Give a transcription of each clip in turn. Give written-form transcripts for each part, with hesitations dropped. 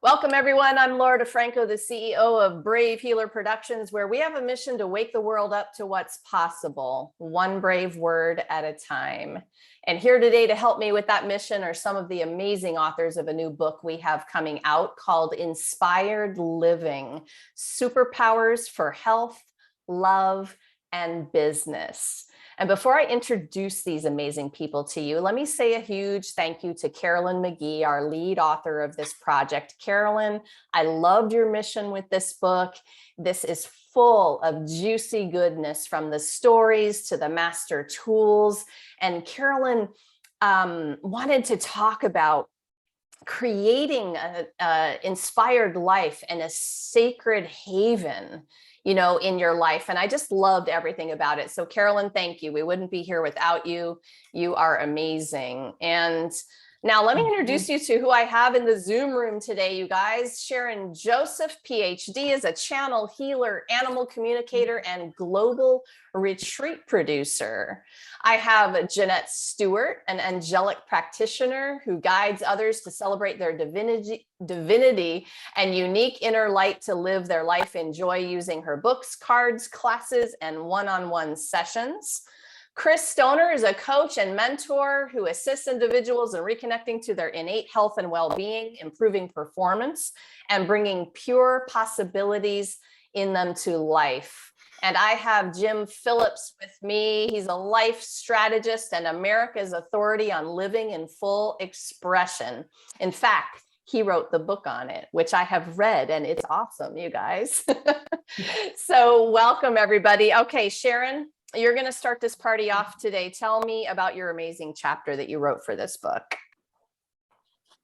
Welcome, everyone. I'm Laura DeFranco, the CEO of Brave Healer Productions, where we have a mission to wake the world up to what's possible, one brave word at a time. And here today to help me with that mission are some of the amazing authors of a new book we have coming out called Inspired Living: Superpowers for Health, Love, and Business. And before I introduce these amazing people to you, let me say a huge thank you to Carolyn McGee, our lead author of this project. Carolyn, I loved your mission with this book. This is full of juicy goodness, from the stories to the master tools. And Carolyn wanted to talk about creating an inspired life and a sacred haven, in your life. And I just loved everything about it. So Carolyn, thank you. We wouldn't be here without you. You are amazing. And now let me introduce you to who I have in the Zoom room today, you guys. Sharon Josef PhD is a channel healer, animal communicator, and global retreat producer. I have Jeanette Stewart, an angelic practitioner who guides others to celebrate their divinity and unique inner light to live their life in joy using her books, cards, classes, and one-on-one sessions. Chris Stoner is a coach and mentor who assists individuals in reconnecting to their innate health and well-being, improving performance, and bringing pure possibilities in them to life. And I have Jim Phillips with me. He's a life strategist and America's authority on living in full expression. In fact, he wrote the book on it, which I have read, and it's awesome, you guys. So welcome, everybody. Okay, Sharon, you're going to start this party off today. Tell me about your amazing chapter that you wrote for this book.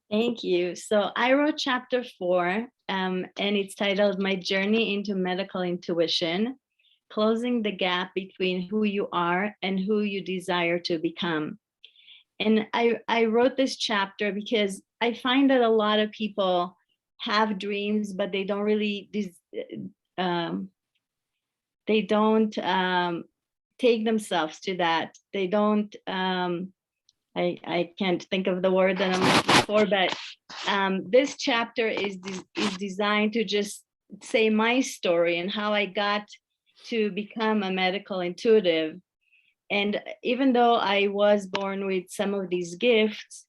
Thank you. So I wrote chapter 4, and it's titled My Journey into Medical Intuition: Closing the Gap Between Who You Are and Who You Desire to Become. And I wrote this chapter because I find that a lot of people have dreams, but they don't really, take themselves to that. They don't, I can't think of the word that I'm looking for, but this chapter is designed to just say my story and how I got to become a medical intuitive. And even though I was born with some of these gifts,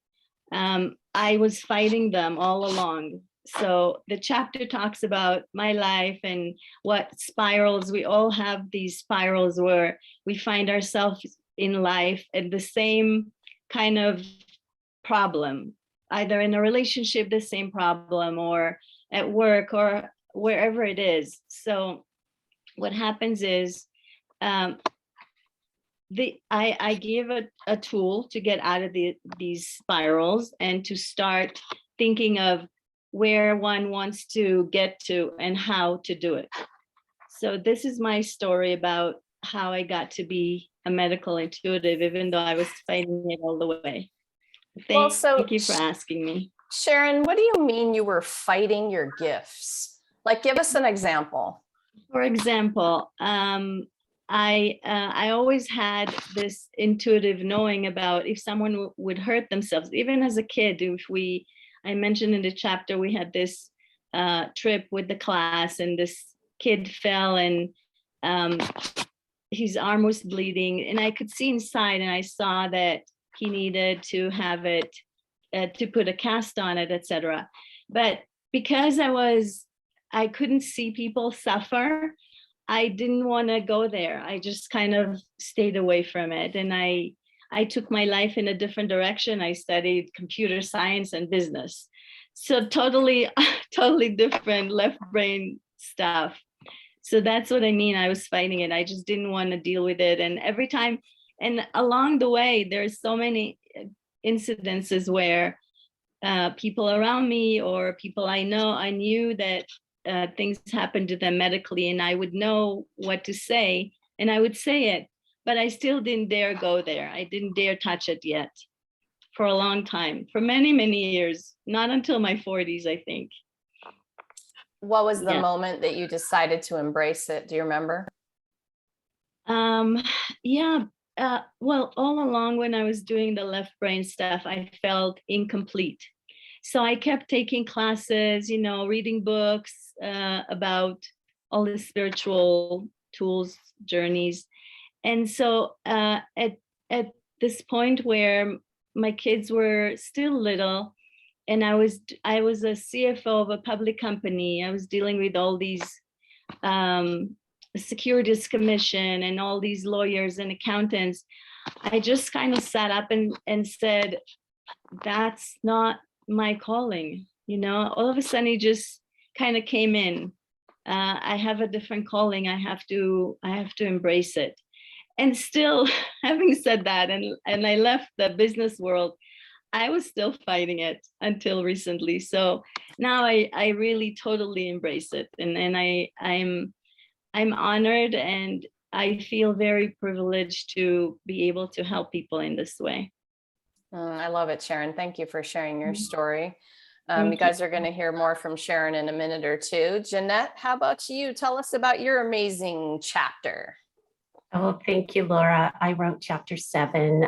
I was fighting them all along. So the chapter talks about my life and what spirals. We all have these spirals where we find ourselves in life at the same kind of problem, either in a relationship, the same problem, or at work, or wherever it is. So what happens is I give a tool to get out of these spirals and to start thinking of where one wants to get to and how to do it. So this is my story about how I got to be a medical intuitive, even though I was fighting it all the way. Thank you for asking me. Sharon, what do you mean you were fighting your gifts? Like, give us an example. For example, I always had this intuitive knowing about if someone would hurt themselves, even as a kid. I mentioned in the chapter, we had this trip with the class, and this kid fell and his arm was bleeding, and I could see inside, and I saw that he needed to have it, to put a cast on it, etc. But because I couldn't see people suffer, I didn't want to go there. I just kind of stayed away from it. And I took my life in a different direction. I studied computer science and business. So totally different left brain stuff. So that's what I mean. I was fighting it. I just didn't want to deal with it. And every time, and along the way, there's so many incidences where people around me or people I knew that things happened to them medically, and I would know what to say, and I would say it, but I still didn't dare go there. I didn't dare touch it yet for a long time, for many, many years, not until my 40s, I think. What was the moment that you decided to embrace it? Do you remember? Well, all along when I was doing the left brain stuff, I felt incomplete. So I kept taking classes, reading books about all the spiritual tools, journeys. And so at this point where my kids were still little, and I was a CFO of a public company. I was dealing with all these securities commission and all these lawyers and accountants. I just kind of sat up and said, that's not my calling. All of a sudden it just kind of came in. I have a different calling. I have to embrace it. And still, having said that, and I left the business world, I was still fighting it until recently. So now I really totally embrace it. And I'm honored, and I feel very privileged to be able to help people in this way. I love it, Sharon. Thank you for sharing your story. You Thank guys are going to hear more from Sharon in a minute or two. Jeanette, how about you? Tell us about your amazing chapter. Oh, thank you, Laura. I wrote chapter 7,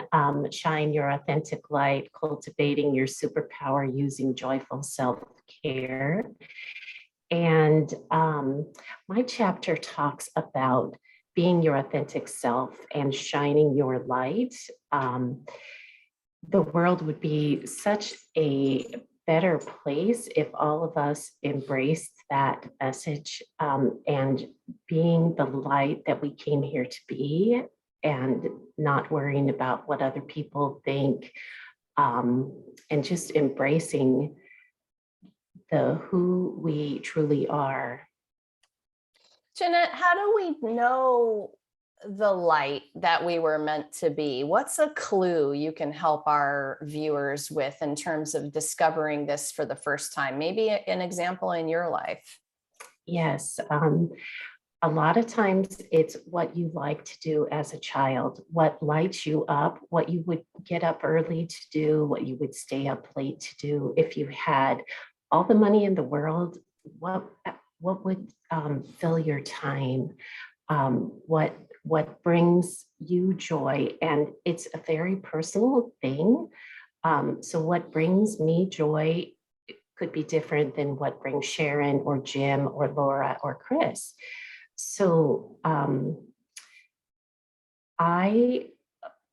Shine Your Authentic Light, Cultivating Your Superpower Using Joyful Self-Care. And my chapter talks about being your authentic self and shining your light. The world would be such a better place if all of us embraced that message, and being the light that we came here to be, and not worrying about what other people think, and just embracing who we truly are. Jeanette, how do we know the light that we were meant to be? What's a clue you can help our viewers with in terms of discovering this for the first time? Maybe an example in your life. Yes. A lot of times it's what you like to do as a child, what lights you up, what you would get up early to do, what you would stay up late to do. If you had all the money in the world, what would fill your time? What brings you joy? And it's a very personal thing. So what brings me joy could be different than what brings Sharon or Jim or Laura or Chris. So I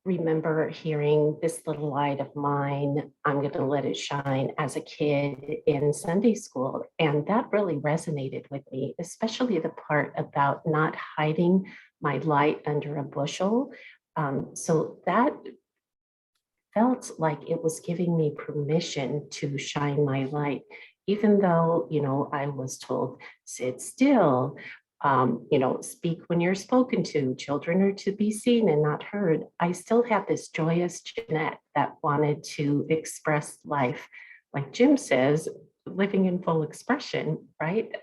remember hearing this little light of mine, I'm going to let it shine, as a kid in Sunday school. And that really resonated with me, especially the part about not hiding my light under a bushel. So that felt like it was giving me permission to shine my light, even though, I was told, sit still, speak when you're spoken to, children are to be seen and not heard. I still have this joyous Jeanette that wanted to express life, like Jim says, living in full expression, right?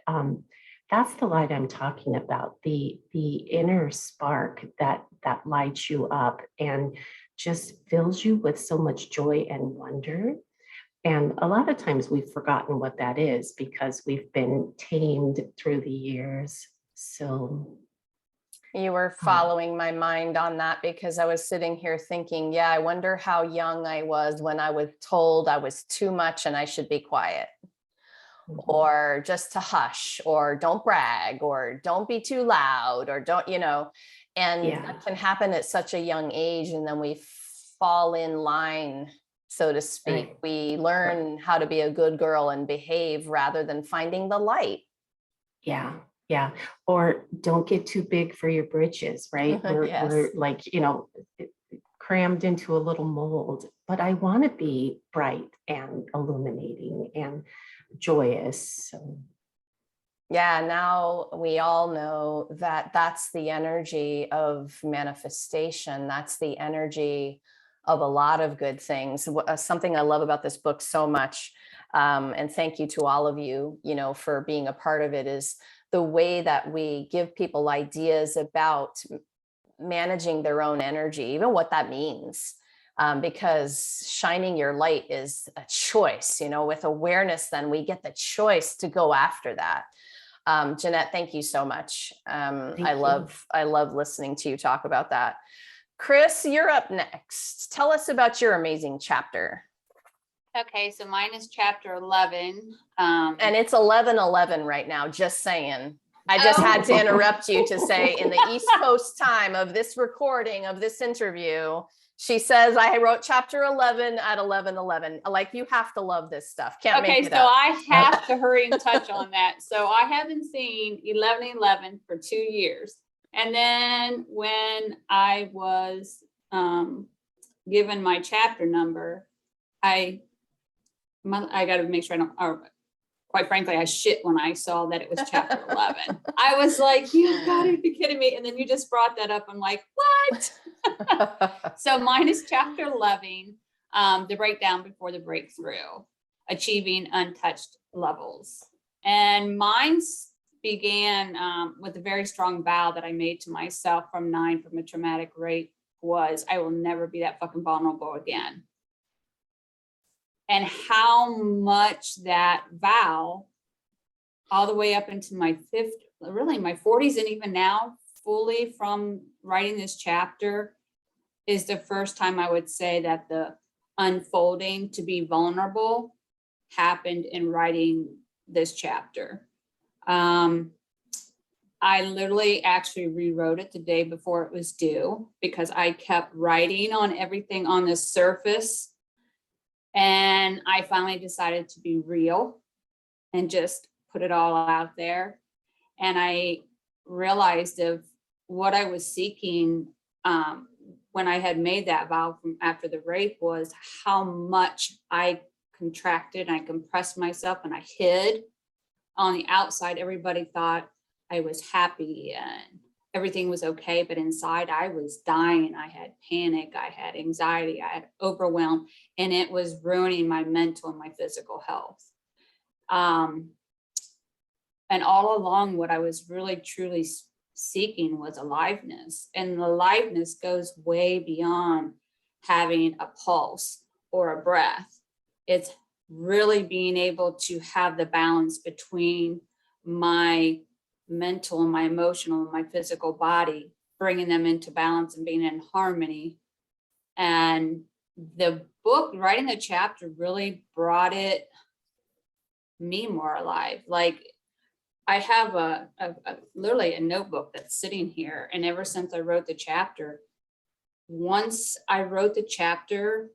That's the light I'm talking about, the inner spark that lights you up and just fills you with so much joy and wonder. And a lot of times we've forgotten what that is because we've been tamed through the years. So you were following my mind on that, because I was sitting here thinking, yeah, I wonder how young I was when I was told I was too much and I should be quiet, or just to hush, or don't brag, or don't be too loud, or don't, and that can happen at such a young age. And then we fall in line, so to speak. Right. We learn how to be a good girl and behave rather than finding the light. Yeah. Or don't get too big for your britches, right? We're like, crammed into a little mold, but I want to be bright and illuminating and joyous. So. Yeah, now we all know that that's the energy of manifestation. That's the energy of a lot of good things. Something I love about this book so much, and thank you to all of you, for being a part of it, is the way that we give people ideas about managing their own energy, even what that means. Because shining your light is a choice, with awareness, then we get the choice to go after that. Jeanette, thank you so much. I love listening to you talk about that. Chris, you're up next. Tell us about your amazing chapter. Okay, so mine is chapter 11. And it's 11:11 right now, just saying. I just had to interrupt you to say in the East Coast time of this recording of this interview, she says I wrote chapter 11 at 11:11. Like, you have to love this stuff. Can't make Okay, it so up. I have to hurry and touch on that. So I haven't seen 11:11 for 2 years. And then when I was given my chapter number, I got to make sure I don't, or quite frankly, I shit when I saw that it was chapter 11. I was like, you gotta be kidding me. And then you just brought that up. I'm like, what? So mine is chapter 11, the breakdown before the breakthrough, achieving untouched levels. And mine's began with a very strong vow that I made to myself from a traumatic rape was, I will never be that fucking vulnerable again. And how much that vow, all the way up into my 40s, and even now, fully from writing this chapter, is the first time I would say that the unfolding to be vulnerable happened in writing this chapter. I literally actually rewrote it the day before it was due because I kept writing on everything on the surface. And I finally decided to be real and just put it all out there. And I realized of what I was seeking when I had made that vow from after the rape was how much I contracted and I compressed myself and I hid. On the outside, everybody thought I was happy and everything was okay, but inside I was dying. I had panic, I had anxiety, I had overwhelm, and it was ruining my mental and my physical health. And all along, what I was really truly seeking was aliveness, and the aliveness goes way beyond having a pulse or a breath. It's really being able to have the balance between my mental and my emotional and my physical body, bringing them into balance and being in harmony. And the book, writing the chapter, really brought me more alive. Like, I have literally a notebook that's sitting here, and ever since I wrote the chapter, once I wrote the chapter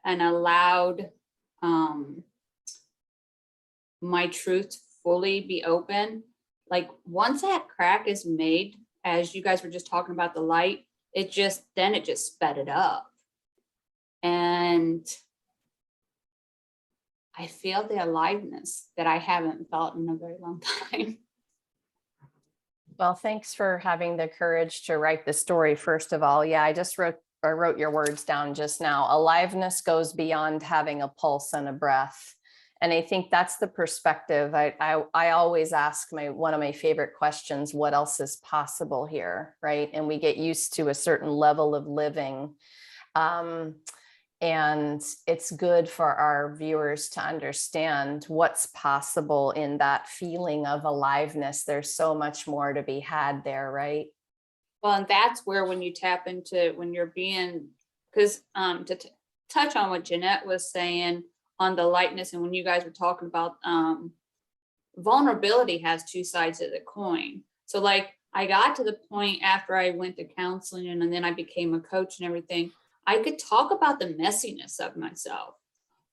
and allowed my truth fully be open, like once that crack is made, as you guys were just talking about the light, it just sped it up. And I feel the aliveness that I haven't felt in a very long time. Well, thanks for having the courage to write the story, first of all. Yeah, I wrote your words down just now. Aliveness goes beyond having a pulse and a breath. And I think that's the perspective. I always ask one of my favorite questions, what else is possible here, right? And we get used to a certain level of living. And it's good for our viewers to understand what's possible in that feeling of aliveness. There's so much more to be had there, right? Well, and that's where when you tap into, when you're being, because to touch on what Jeanette was saying on the lightness, and when you guys were talking about vulnerability has two sides of the coin. So like I got to the point after I went to counseling and then I became a coach and everything, I could talk about the messiness of myself.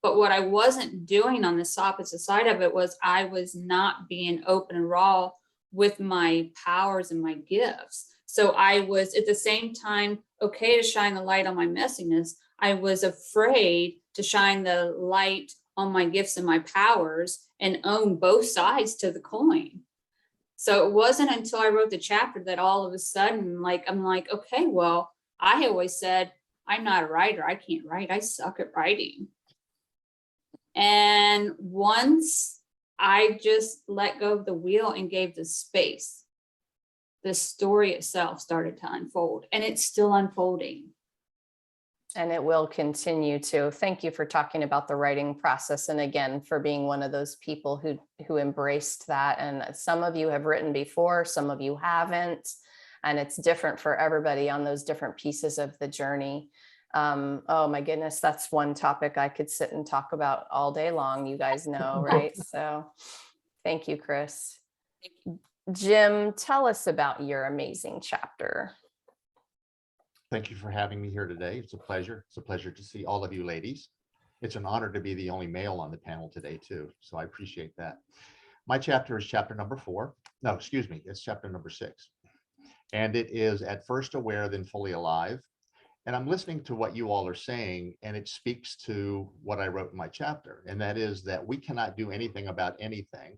But what I wasn't doing on this opposite side of it was I was not being open and raw with my powers and my gifts. So I was at the same time okay to shine the light on my messiness. I was afraid to shine the light on my gifts and my powers and own both sides to the coin. So it wasn't until I wrote the chapter that all of a sudden, like, I'm like, okay, well, I always said, I'm not a writer. I can't write. I suck at writing. And once I just let go of the wheel and gave the space, the story itself started to unfold, and it's still unfolding. And it will continue to. Thank you for talking about the writing process. And again, for being one of those people who embraced that. And some of you have written before, some of you haven't. And it's different for everybody on those different pieces of the journey. Oh my goodness, that's one topic I could sit and talk about all day long, you guys know, right? So thank you, Chris. Jim, tell us about your amazing chapter. Thank you for having me here today. It's a pleasure. It's a pleasure to see all of you ladies. It's an honor to be the only male on the panel today too, so I appreciate that. My chapter is chapter number 4. No, excuse me, it's chapter number 6. And it is At First Aware, Then Fully Alive. And I'm listening to what you all are saying, and it speaks to what I wrote in my chapter. And that is that we cannot do anything about anything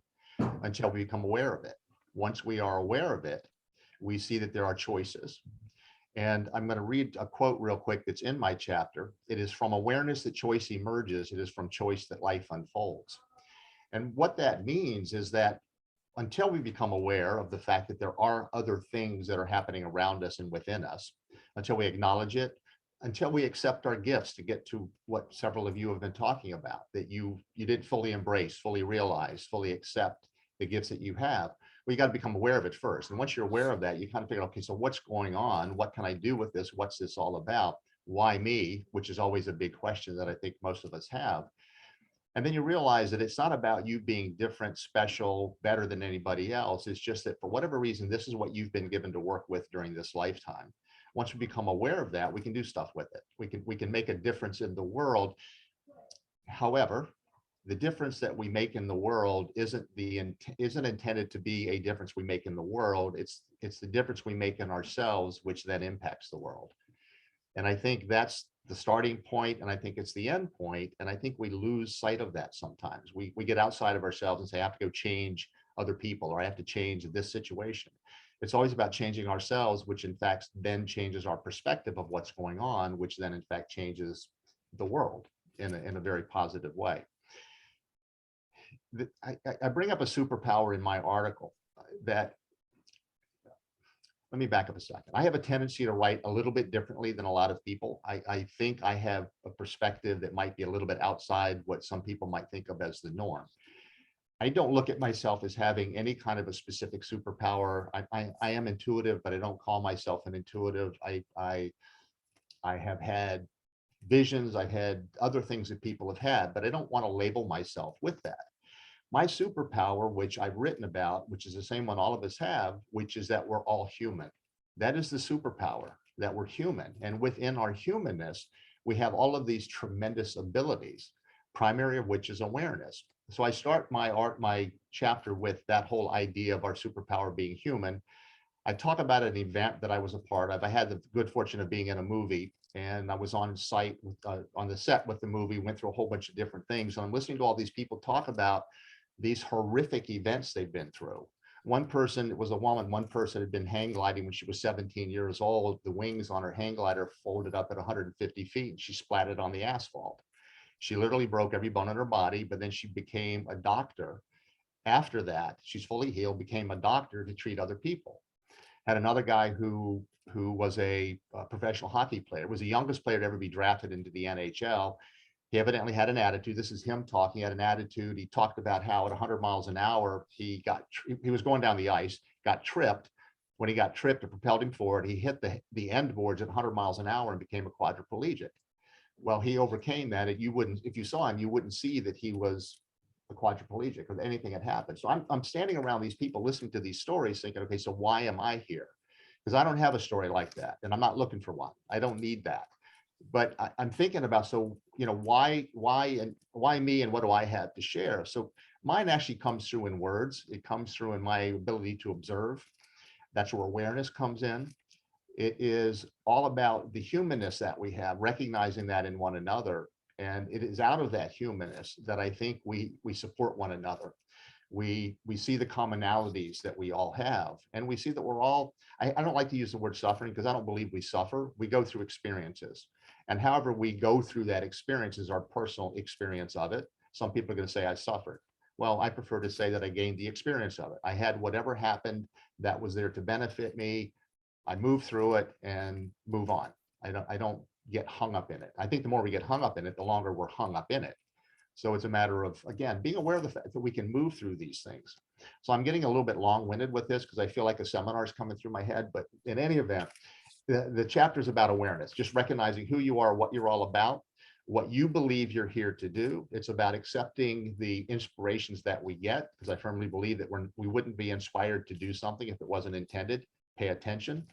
until we become aware of it. Once we are aware of it, we see that there are choices. And I'm going to read a quote real quick that's in my chapter. It is from awareness that choice emerges. It is from choice that life unfolds. And what that means is that until we become aware of the fact that there are other things that are happening around us and within us, until we acknowledge it, until we accept our gifts, to get to what several of you have been talking about, that you didn't fully embrace, fully realize, fully accept the gifts that you have. Well, you got to become aware of it first. And once you're aware of that, you kind of figure, okay, so what's going on? What can I do with this? What's this all about? Why me? Which is always a big question that I think most of us have. And then you realize that it's not about you being different, special, better than anybody else. It's just that for whatever reason, this is what you've been given to work with during this lifetime. Once we become aware of that, we can do stuff with it. We can make a difference in the world. However, the difference that we make in the world isn't intended to be a difference we make in the world. It's the difference we make in ourselves, which then impacts the world. And I think that's the starting point, and I think it's the end point. And I think we lose sight of that sometimes. We get outside of ourselves and say, I have to go change other people, or I have to change this situation. It's always about changing ourselves, which in fact then changes our perspective of what's going on, which then in fact changes the world in a very positive way. I bring up a superpower in my article that, let me back up a second. I have a tendency to write a little bit differently than a lot of people. I think I have a perspective that might be a little bit outside what some people might think of as the norm. I don't look at myself as having any kind of a specific superpower. I am intuitive, but I don't call myself an intuitive. I have had visions. I've had other things that people have had, but I don't want to label myself with that. My superpower, which I've written about, which is the same one all of us have, which is that we're all human. That is the superpower, that we're human. And within our humanness, we have all of these tremendous abilities, primary of which is awareness. So I start my chapter with that whole idea of our superpower being human. I talk about an event that I was a part of. I had the good fortune of being in a movie, and I was on site on the set with the movie, went through a whole bunch of different things. And I'm listening to all these people talk about these horrific events they've been through. One person, it was a woman, one person had been hang gliding when she was 17 years old. The wings on her hang glider folded up at 150 feet and she splatted on the asphalt. She literally broke every bone in her body, but then she became a doctor. After that, she's fully healed, became a doctor to treat other people. Had another guy who was a professional hockey player, was the youngest player to ever be drafted into the NHL. He evidently had an attitude. This is him talking. He had an attitude. He talked about how at 100 miles an hour, he was going down the ice, got tripped. When he got tripped, it propelled him forward. He hit the end boards at 100 miles an hour and became a quadriplegic. Well, he overcame that. If you saw him, you wouldn't see that he was a quadriplegic or anything had happened. So I'm standing around these people listening to these stories thinking, okay, so why am I here? Because I don't have a story like that, and I'm not looking for one. I don't need that. But I'm thinking about, so, why me and what do I have to share? So mine actually comes through in words. It comes through in my ability to observe. That's where awareness comes in. It is all about the humanness that we have, recognizing that in one another. And it is out of that humanness that I think we support one another. We see the commonalities that we all have, and we see that we're all, I don't like to use the word suffering because I don't believe we suffer. We go through experiences, and however we go through that experience is our personal experience of it. Some people are going to say I suffered. Well, I prefer to say that I gained the experience of it. I had whatever happened that was there to benefit me. I move through it and move on. I don't get hung up in it. I think the more we get hung up in it, the longer we're hung up in it. So it's a matter of, again, being aware of the fact that we can move through these things. So I'm getting a little bit long-winded with this because I feel like a seminar is coming through my head, but in any event, the chapter is about awareness, just recognizing who you are, what you're all about, what you believe you're here to do. It's about accepting the inspirations that we get, because I firmly believe that we wouldn't be inspired to do something if it wasn't intended. Pay attention.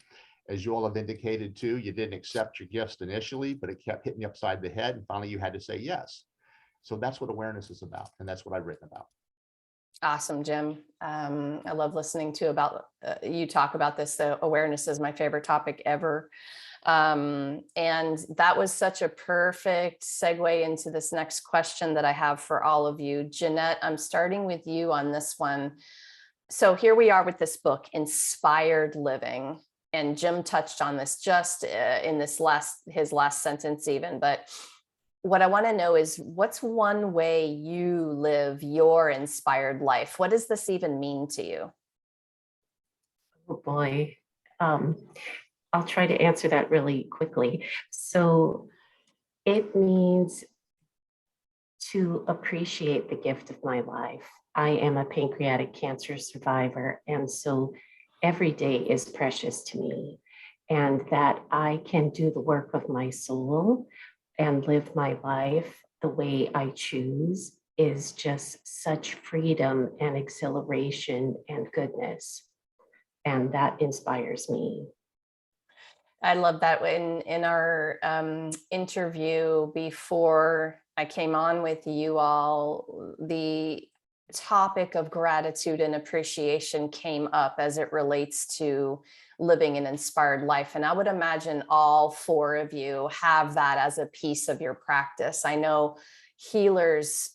As you all have indicated too, you didn't accept your gifts initially, but it kept hitting you upside the head, and finally you had to say yes. So that's what awareness is about, and that's what I've written about. Awesome, Jim. I love listening to about you talk about this. So awareness is my favorite topic ever. And that was such a perfect segue into this next question that I have for all of you. Jeanette, I'm starting with you on this one. So here we are with this book, Inspired Living. And Jim touched on this just in his last sentence even, but what I want to know is, what's one way you live your inspired life? What does this even mean to you? Oh boy. I'll try to answer that really quickly. So it means to appreciate the gift of my life. I am a pancreatic cancer survivor, and so every day is precious to me, and that I can do the work of my soul and live my life the way I choose is just such freedom and exhilaration and goodness. And that inspires me. I love that. In our interview before I came on with you all, the topic of gratitude and appreciation came up as it relates to living an inspired life. And I would imagine all four of you have that as a piece of your practice. I know healers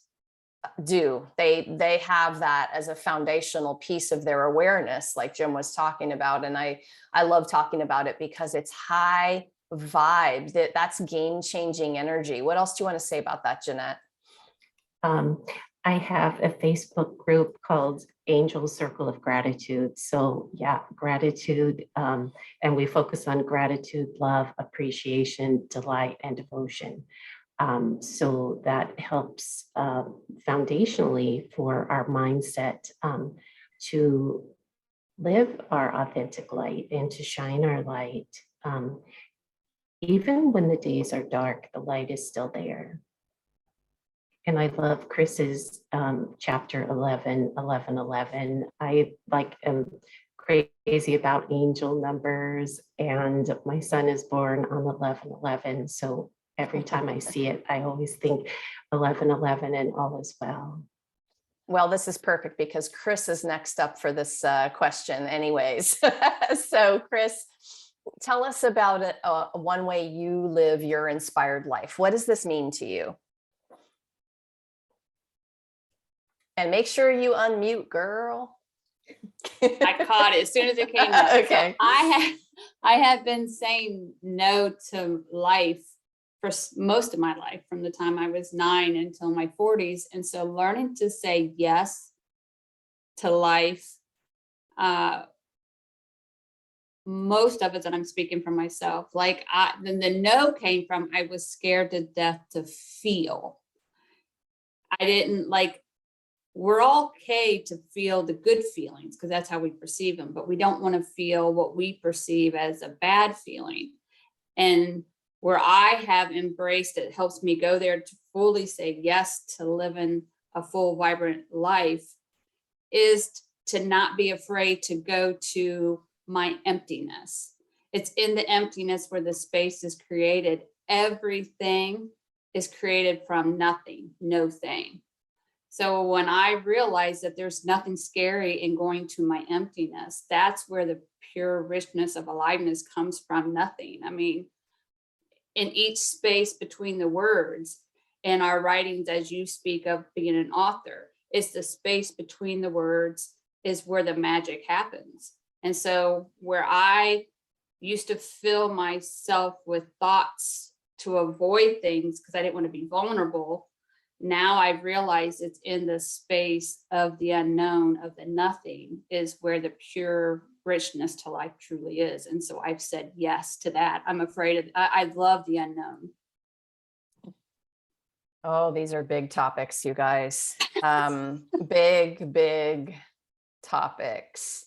do. They have that as a foundational piece of their awareness, like Jim was talking about. And I love talking about it because it's high vibe. That's game-changing energy. What else do you want to say about that, Jeanette? I have a Facebook group called Angel Circle of Gratitude. So yeah, gratitude. And we focus on gratitude, love, appreciation, delight, and devotion. So that helps foundationally for our mindset to live our authentic light and to shine our light. Even when the days are dark, the light is still there. And I love Chris's chapter 11, 11, 11. I am crazy about angel numbers, and my son is born on 11, 11. So every time I see it, I always think 11, 11 and all is well. Well, this is perfect because Chris is next up for this question anyways. So Chris, tell us about one way you live your inspired life. What does this mean to you? And make sure you unmute, girl. I caught it as soon as it came up. Okay. So I have been saying no to life for most of my life, from the time I was 9 until my 40s. And so learning to say yes to life, most of it that I'm speaking for myself, then the no came from, I was scared to death to feel. I didn't we're okay to feel the good feelings because that's how we perceive them, but we don't want to feel what we perceive as a bad feeling. And where I have embraced it helps me go there to fully say yes to living a full, vibrant life, is to not be afraid to go to my emptiness. It's in the emptiness where the space is created. Everything is created from nothing, no thing. So when I realize that there's nothing scary in going to my emptiness, that's where the pure richness of aliveness comes from, nothing. I mean, in each space between the words in our writings, as you speak of being an author, it's the space between the words is where the magic happens. And so where I used to fill myself with thoughts to avoid things because I didn't want to be vulnerable, now I've realized it's in the space of the unknown, of the nothing, is where the pure richness to life truly is. And so I've said yes to that. I'm afraid of, I love the unknown. Oh, these are big topics, you guys. Big topics.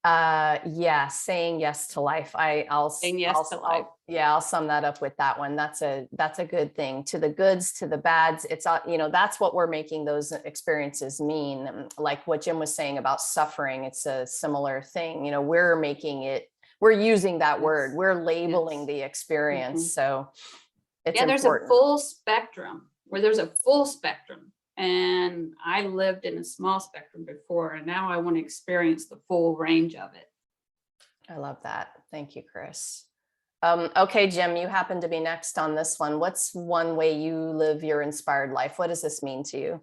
Yeah, saying yes to life. Saying yes to life. I'll sum that up with that one. That's a good thing. To the goods, to the bads. It's that's what we're making those experiences mean. Like what Jim was saying about suffering, it's a similar thing. We're using that word. Yes. We're labeling Yes. the experience. So it's Yeah, there's important. a full spectrum where there's a full spectrum. And I lived in a small spectrum before, and now I want to experience the full range of it. I love that. Thank you, Chris. Okay, Jim, you happen to be next on this one. What's one way you live your inspired life? What does this mean to you?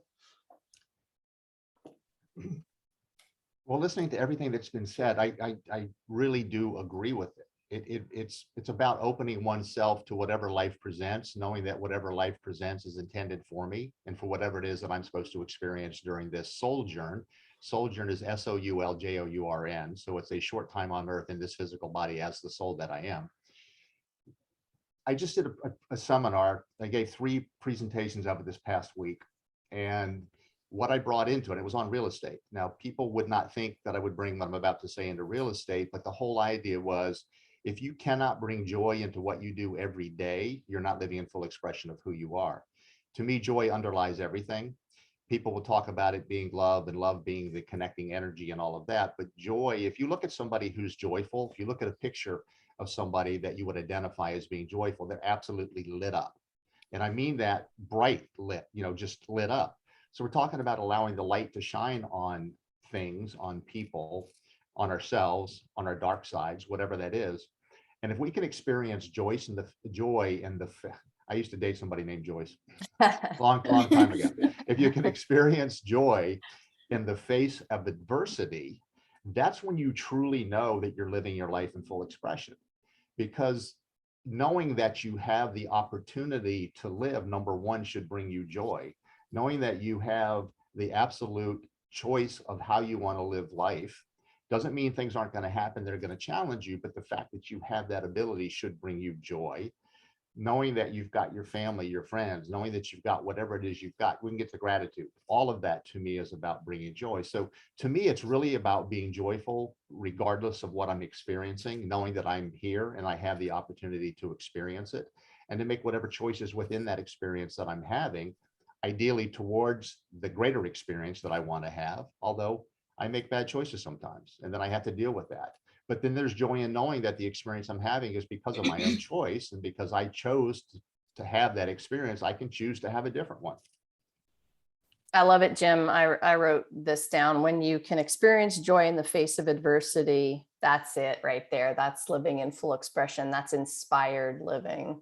Well, listening to everything that's been said, I really do agree with it. It's about opening oneself to whatever life presents, knowing that whatever life presents is intended for me and for whatever it is that I'm supposed to experience during this sojourn. Sojourn is SOULJOURN. So it's a short time on earth in this physical body as the soul that I am. I just did a seminar. I gave 3 presentations of it this past week. And what I brought into it, it was on real estate. Now, people would not think that I would bring what I'm about to say into real estate, but the whole idea was, if you cannot bring joy into what you do every day, you're not living in full expression of who you are. To me, joy underlies everything. People will talk about it being love and love being the connecting energy and all of that. But joy, if you look at somebody who's joyful, if you look at a picture of somebody that you would identify as being joyful, they're absolutely lit up. And I mean that bright lit, just lit up. So we're talking about allowing the light to shine on things, on people, on ourselves, on our dark sides, whatever that is. And if we can experience Joyce and the joy and I used to date somebody named Joyce long time ago. If you can experience joy in the face of adversity, that's when you truly know that you're living your life in full expression. Because knowing that you have the opportunity to live, number one, should bring you joy. Knowing that you have the absolute choice of how you want to live life doesn't mean things aren't going to happen. They're going to challenge you, but the fact that you have that ability should bring you joy. Knowing that you've got your family, your friends, knowing that you've got whatever it is you've got, we can get to gratitude. All of that to me is about bringing joy. So to me, it's really about being joyful, regardless of what I'm experiencing, knowing that I'm here and I have the opportunity to experience it and to make whatever choices within that experience that I'm having, ideally towards the greater experience that I want to have, although I make bad choices sometimes, and then I have to deal with that. But then there's joy in knowing that the experience I'm having is because of my own choice, and because I chose to have that experience, I can choose to have a different one. I love it, Jim. I wrote this down. When you can experience joy in the face of adversity, that's it right there. That's living in full expression. That's inspired living.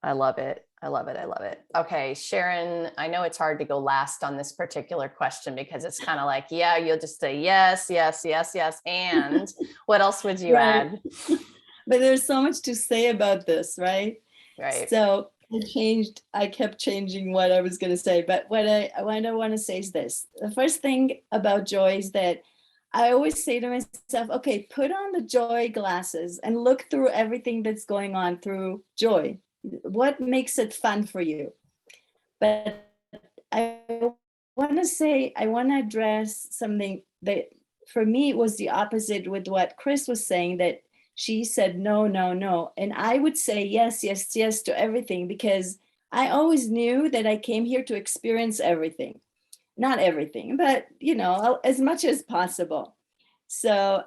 I love it. I love it. I love it. Okay, Sharon, I know it's hard to go last on this particular question because it's kind of like, yeah, you'll just say yes, yes, yes, yes. And what else would you add? But there's so much to say about this, right? Right. So I kept changing what I was going to say. But what I want to say is this. The first thing about joy is that I always say to myself, okay, put on the joy glasses and look through everything that's going on through joy. What makes it fun for you? But I want to address something that for me was the opposite with what Chris was saying, that she said no, no, no. And I would say yes, yes, yes to everything, because I always knew that I came here to experience everything. Not everything, but as much as possible. So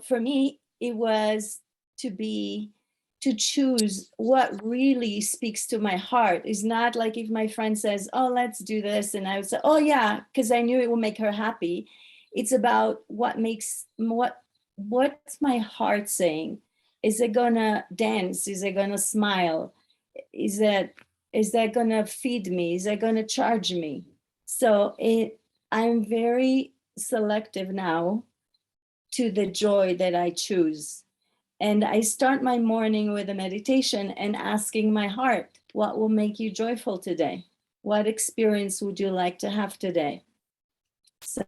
for me, it was to choose what really speaks to my heart. Is not like if my friend says, oh, let's do this. And I would say, oh yeah, because I knew it will make her happy. It's about what's my heart saying. Is it gonna dance? Is it gonna smile? Is that gonna feed me? Is that gonna charge me? So I'm very selective now to the joy that I choose. And I start my morning with a meditation and asking my heart, what will make you joyful today? What experience would you like to have today? So,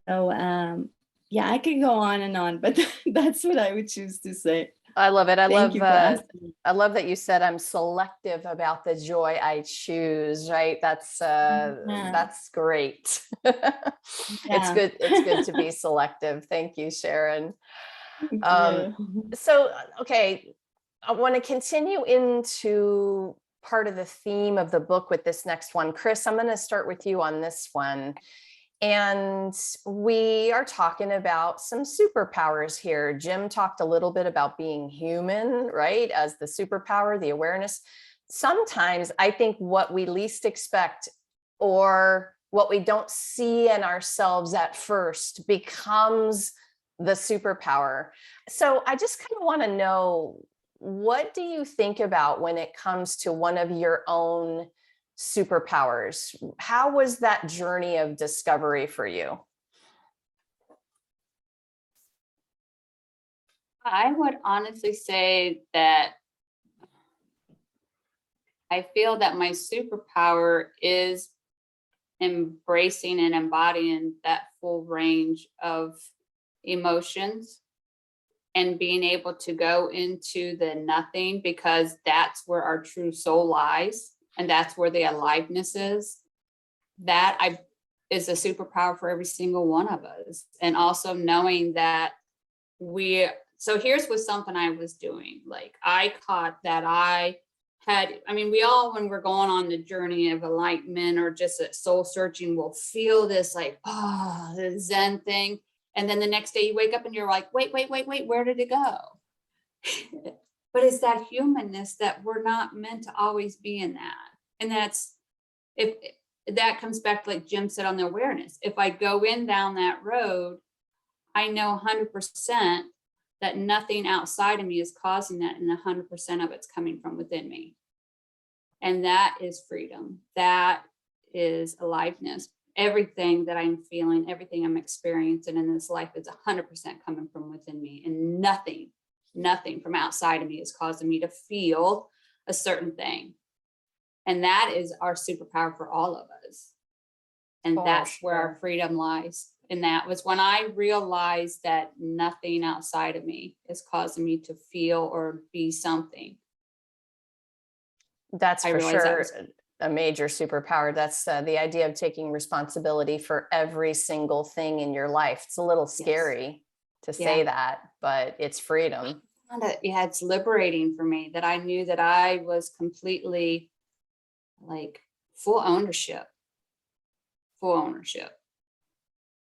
yeah, I could go on and on, but that's what I would choose to say. I love it. Thank you for asking. I love that you said I'm selective about the joy I choose, right? Yeah. That's great. It's Yeah. good. It's good to be selective. Thank you, Sharon. Thank Um, you. so, okay, I want to continue into part of the theme of the book with this next one. Chris, I'm going to start with you on this one. And we are talking about some superpowers here. Jim talked a little bit about being human, right? As the superpower, the awareness. Sometimes I think what we least expect or what we don't see in ourselves at first becomes the superpower. So I just kind of want to know, what do you think about when it comes to one of your own superpowers? How was that journey of discovery for you? I would honestly say that I feel that my superpower is embracing and embodying that full range of emotions and being able to go into the nothing, because that's where our true soul lies and that's where the aliveness is. That is a superpower for every single one of us. And also knowing that so here's was something I was doing. Like I caught that we all, when we're going on the journey of enlightenment or just soul searching, will feel this like, the Zen thing. And then the next day you wake up and you're like, wait, where did it go? But it's that humanness that we're not meant to always be in that. And if that comes back to, like Jim said, on the awareness. If I go in down that road, I know 100% that nothing outside of me is causing that, and 100% of it's coming from within me. And that is freedom. That is aliveness. Everything that I'm feeling, everything I'm experiencing in this life is 100% coming from within me, and nothing from outside of me is causing me to feel a certain thing. And that is our superpower for all of us. And that's where our freedom lies. And that was when I realized that nothing outside of me is causing me to feel or be something. That's for sure a major superpower. That's the idea of taking responsibility for every single thing in your life. It's a little scary to say that, but it's freedom. Yeah, it's liberating for me that I knew that I was completely like full ownership.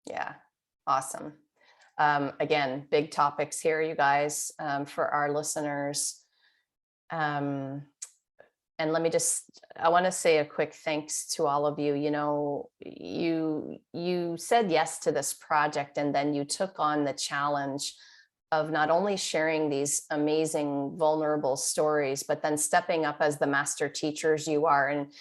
Yeah, awesome. Again, big topics here, you guys, for our listeners. And I want to say a quick thanks to all of you. You know, you said yes to this project, and then you took on the challenge of not only sharing these amazing, vulnerable stories, but then stepping up as the master teachers you are and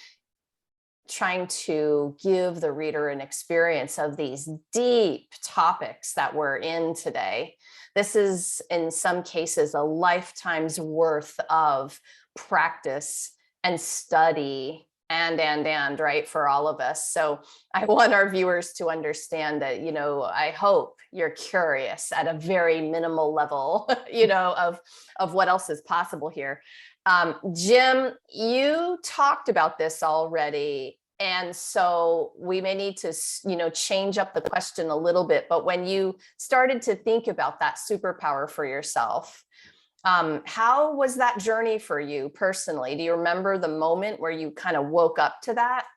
trying to give the reader an experience of these deep topics that we're in today. This is, in some cases, a lifetime's worth of practice and study and right, for all of us. So I want our viewers to understand that, you know, I hope you're curious at a very minimal level, you know, of what else is possible here. Jim, you talked about this already, and so we may need to, you know, change up the question a little bit. But when you started to think about that superpower for yourself, how was that journey for you personally? Do you remember the moment where you kind of woke up to that?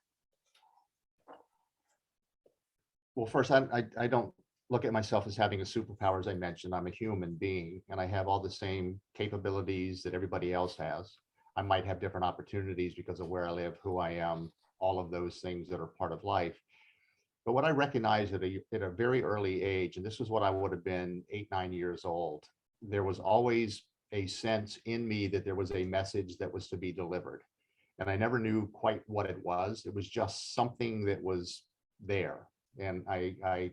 Well, first, I don't look at myself as having a superpower. As I mentioned, I'm a human being and I have all the same capabilities that everybody else has. I might have different opportunities because of where I live, who I am, all of those things that are part of life. But what I recognized at a very early age, and this was what I would have been 8, 9 years old, there was always a sense in me that there was a message that was to be delivered. And I never knew quite what it was. It was just something that was there. And I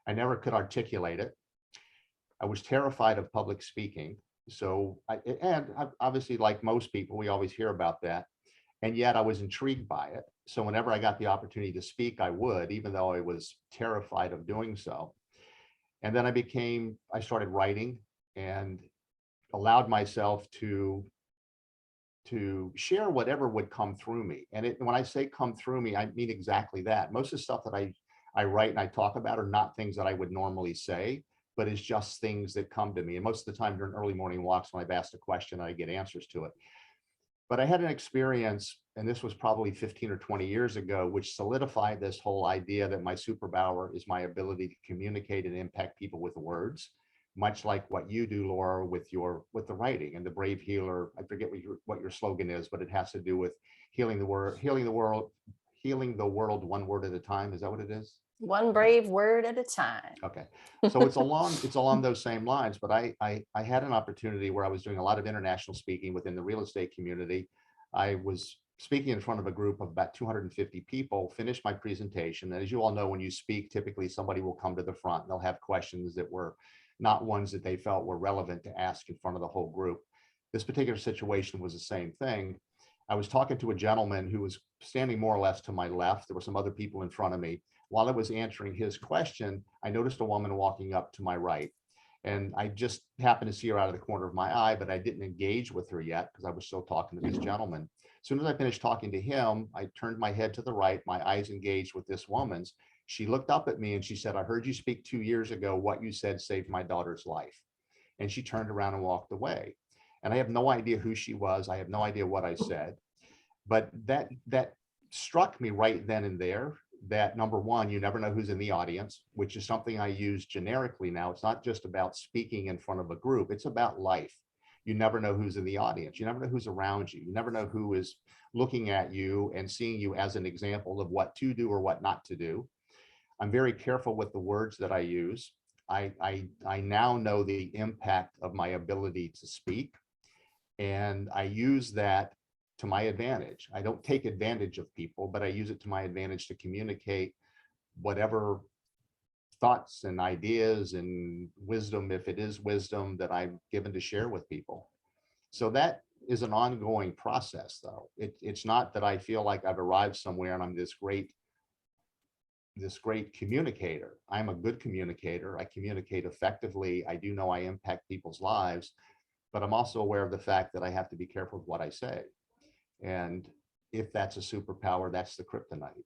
never could articulate it. I was terrified of public speaking. So, obviously, like most people, we always hear about that. And yet I was intrigued by it. So whenever I got the opportunity to speak, I would, even though I was terrified of doing so. And then I started writing, and allowed myself to share whatever would come through me. And when I say come through me, I mean exactly that. Most of the stuff that I write and I talk about are not things that I would normally say, but it's just things that come to me. And most of the time during early morning walks, when I've asked a question, I get answers to it. But I had an experience, and this was probably 15 or 20 years ago, which solidified this whole idea that my superpower is my ability to communicate and impact people with words, much like what you do, Laura, with the writing and the Brave Healer. I forget what your slogan is, but it has to do with healing the world one word at a time. Is that what it is? One brave word at a time. Okay, so it's along those same lines. But I had an opportunity where I was doing a lot of international speaking within the real estate community. I was speaking in front of a group of about 250 people, finished my presentation. And as you all know, when you speak, typically somebody will come to the front and they'll have questions that were not ones that they felt were relevant to ask in front of the whole group. This particular situation was the same thing. I was talking to a gentleman who was standing more or less to my left. There were some other people in front of me. While I was answering his question, I noticed a woman walking up to my right. And I just happened to see her out of the corner of my eye, but I didn't engage with her yet because I was still talking to this gentleman. As soon as I finished talking to him, I turned my head to the right, my eyes engaged with this woman's. She looked up at me and she said, "I heard you speak 2 years ago. What you said saved my daughter's life." And she turned around and walked away. And I have no idea who she was. I have no idea what I said. But that struck me right then and there, that number one, you never know who's in the audience, which is something I use generically now. It's not just about speaking in front of a group. It's about life. You never know who's in the audience. You never know who's around you. You never know who is looking at you and seeing you as an example of what to do or what not to do. I'm very careful with the words that I use. I now know the impact of my ability to speak, and I use that to my advantage. I don't take advantage of people, but I use it to my advantage to communicate whatever thoughts and ideas and wisdom, if it is wisdom, that I'm given to share with people. So that is an ongoing process, though. It's not that I feel like I've arrived somewhere and I'm this great communicator. I'm a good communicator. I communicate effectively. I do know I impact people's lives, but I'm also aware of the fact that I have to be careful with what I say. And if that's a superpower, that's the kryptonite,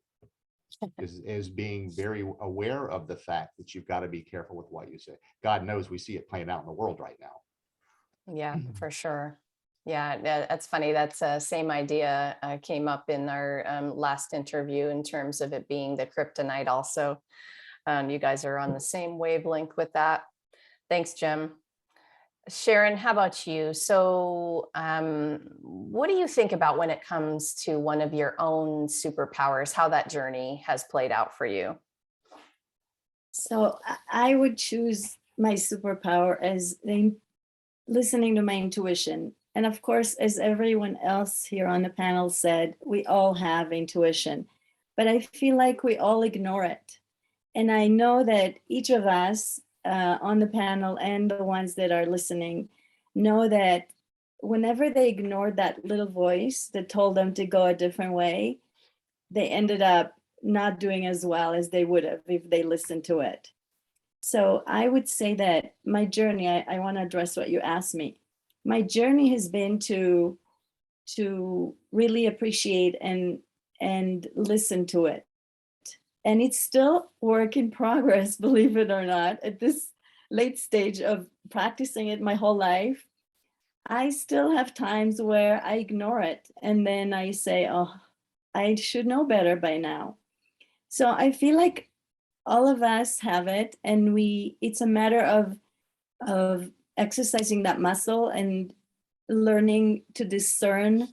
is being very aware of the fact that you've got to be careful with what you say. God knows we see it playing out in the world right now. Yeah, for sure. Yeah, that's funny. That's the same idea came up in our last interview in terms of it being the kryptonite also. You guys are on the same wavelength with that. Thanks, Jim. Sharon, how about you? So what do you think about when it comes to one of your own superpowers, how that journey has played out for you? So I would choose my superpower as listening to my intuition. And of course, as everyone else here on the panel said, we all have intuition, but I feel like we all ignore it. And I know that each of us on the panel and the ones that are listening know that whenever they ignored that little voice that told them to go a different way, they ended up not doing as well as they would have if they listened to it. So I would say that my journey, I want to address what you asked me. My journey has been to really appreciate and listen to it. And it's still work in progress, believe it or not, at this late stage of practicing it my whole life. I still have times where I ignore it. And then I say, oh, I should know better by now. So I feel like all of us have it. And it's a matter of exercising that muscle and learning to discern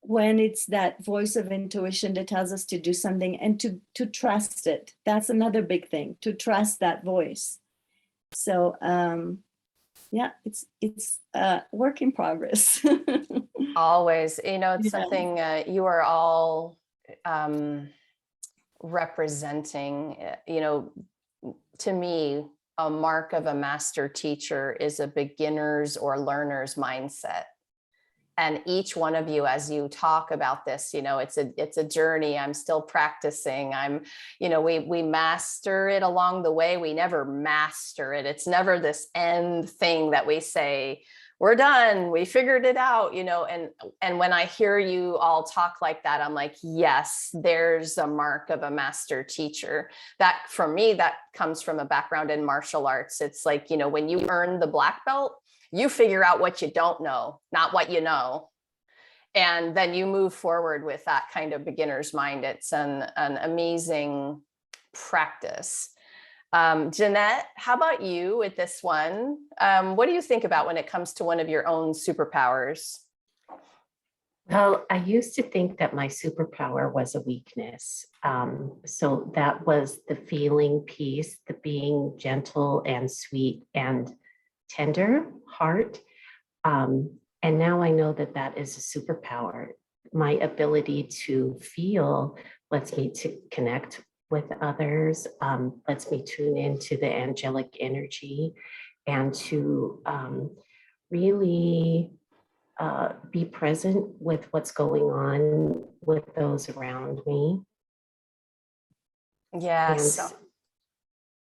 when it's that voice of intuition that tells us to do something, and to trust it. That's another big thing, to trust that voice. So yeah, it's work in progress. Always, it's Yeah. something you are all representing. To me, a mark of a master teacher is a beginner's or learner's mindset. And each one of you, as you talk about this, it's a journey. I'm still practicing. We master it along the way. We never master it. It's never this end thing that we say we're done. We figured it out, you know, and when I hear you all talk like that, I'm like, yes, there's a mark of a master teacher. That for me, that comes from a background in martial arts. It's like, you know, when you earn the black belt, you figure out what you don't know, not what you know. And then you move forward with that kind of beginner's mind. It's an amazing practice. Jeanette, how about you with this one? What do you think about when it comes to one of your own superpowers? Well, I used to think that my superpower was a weakness. So that was the feeling piece, the being gentle and sweet and tender heart. And now I know that that is a superpower. My ability to feel lets me to connect with others, lets me tune into the angelic energy and to really be present with what's going on with those around me. Yes. And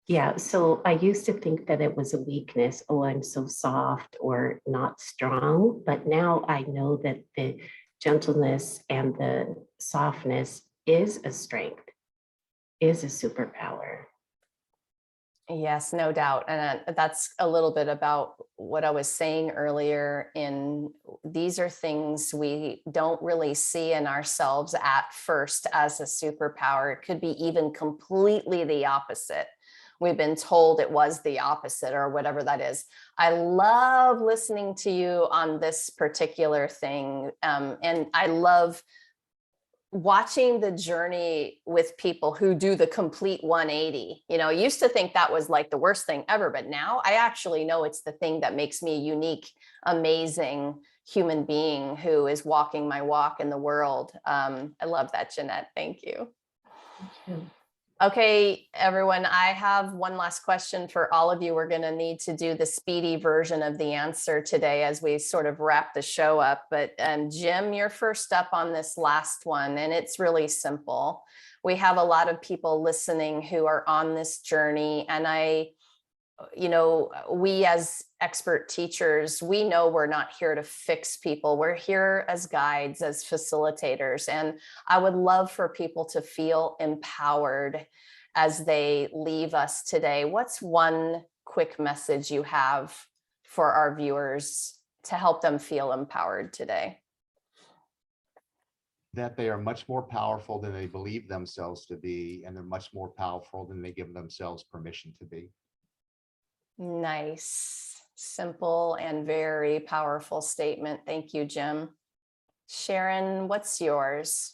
yeah, so I used to think that it was a weakness. Oh, I'm so soft or not strong. But now I know that the gentleness and the softness is a strength, is a superpower. Yes, no doubt. And that's a little bit about what I was saying earlier. In these are things we don't really see in ourselves at first as a superpower. It could be even completely the opposite. We've been told it was the opposite or whatever that is. I love listening to you on this particular thing. And I love watching the journey with people who do the complete 180. You know, I used to think that was like the worst thing ever, but now I actually know it's the thing that makes me a unique, amazing human being who is walking my walk in the world. I love that, Jeanette. Thank you. Okay, everyone, I have one last question for all of you. We're going to need to do the speedy version of the answer today as we sort of wrap the show up. But Jim, you're first up on this last one, and it's really simple. We have a lot of people listening who are on this journey, and you know, we as expert teachers, we know we're not here to fix people. We're here as guides, as facilitators. And I would love for people to feel empowered as they leave us today. What's one quick message you have for our viewers to help them feel empowered today? That they are much more powerful than they believe themselves to be, and they're much more powerful than they give themselves permission to be. Nice, simple, and very powerful statement. Thank you, Jim. Sharon, what's yours?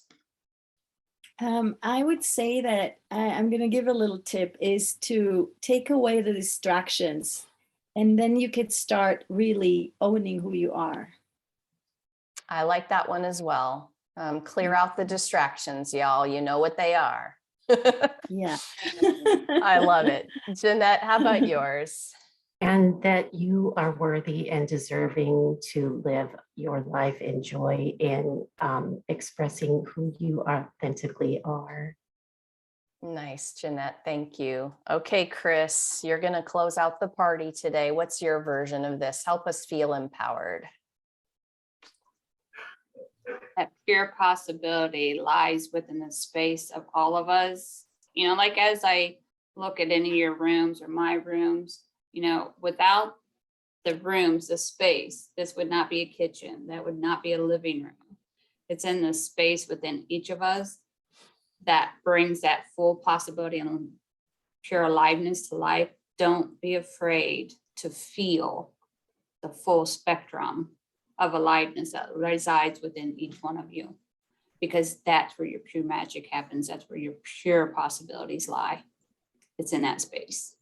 I would say that I'm going to give a little tip is to take away the distractions, and then you could start really owning who you are. I like that one as well. Clear out the distractions, y'all. You know what they are. Yeah. I love it. Jeanette, how about yours? And that you are worthy and deserving to live your life in joy in expressing who you authentically are. Nice, Jeanette. Thank you. Okay, Chris, you're going to close out the party today. What's your version of this? Help us feel empowered. That pure possibility lies within the space of all of us. You know, like as I look at any of your rooms or my rooms, you know, without the rooms, the space, this would not be a kitchen. That would not be a living room. It's in the space within each of us that brings that full possibility and pure aliveness to life. Don't be afraid to feel the full spectrum of aliveness that resides within each one of you, because that's where your pure magic happens. That's where your pure possibilities lie. It's in that space.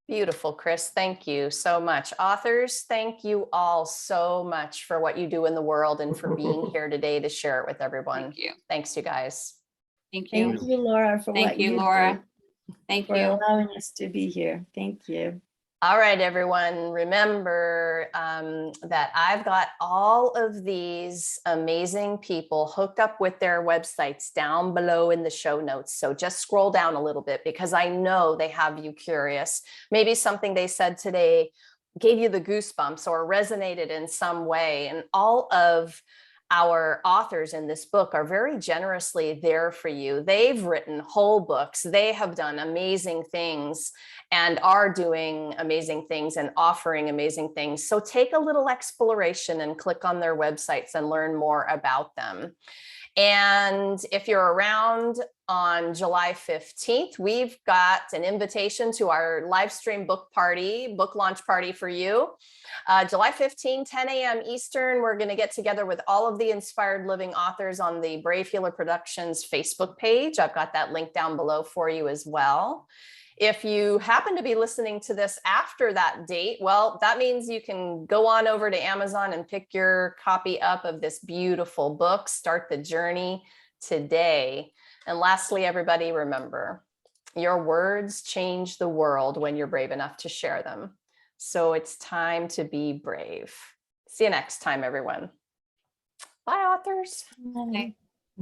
Beautiful, Chris. Thank you so much. Authors, thank you all so much for what you do in the world and for being here today to share it with everyone. Thank you. Thanks, you guys. Thank you. Thank you, Laura, for Thank what you, you Laura. do, Thank for you. allowing us to be here. Thank you. All right, everyone, remember that I've got all of these amazing people hooked up with their websites down below in the show notes. So just scroll down a little bit because I know they have you curious. Maybe something they said today gave you the goosebumps or resonated in some way. And all of our authors in this book are very generously there for you. They've written whole books. They have done amazing things and are doing amazing things and offering amazing things. So take a little exploration and click on their websites and learn more about them. And if you're around on July 15th, we've got an invitation to our live stream book launch party for you. July 15, 10 a.m. Eastern, we're going to get together with all of the inspired living authors on the Brave Healer Productions Facebook page. I've got that link down below for you as well. If you happen to be listening to this after that date, well, that means you can go on over to Amazon and pick your copy up of this beautiful book. Start the journey today. And lastly, everybody, remember, your words change the world when you're brave enough to share them. So it's time to be brave. See you next time, everyone. Bye, authors. Okay.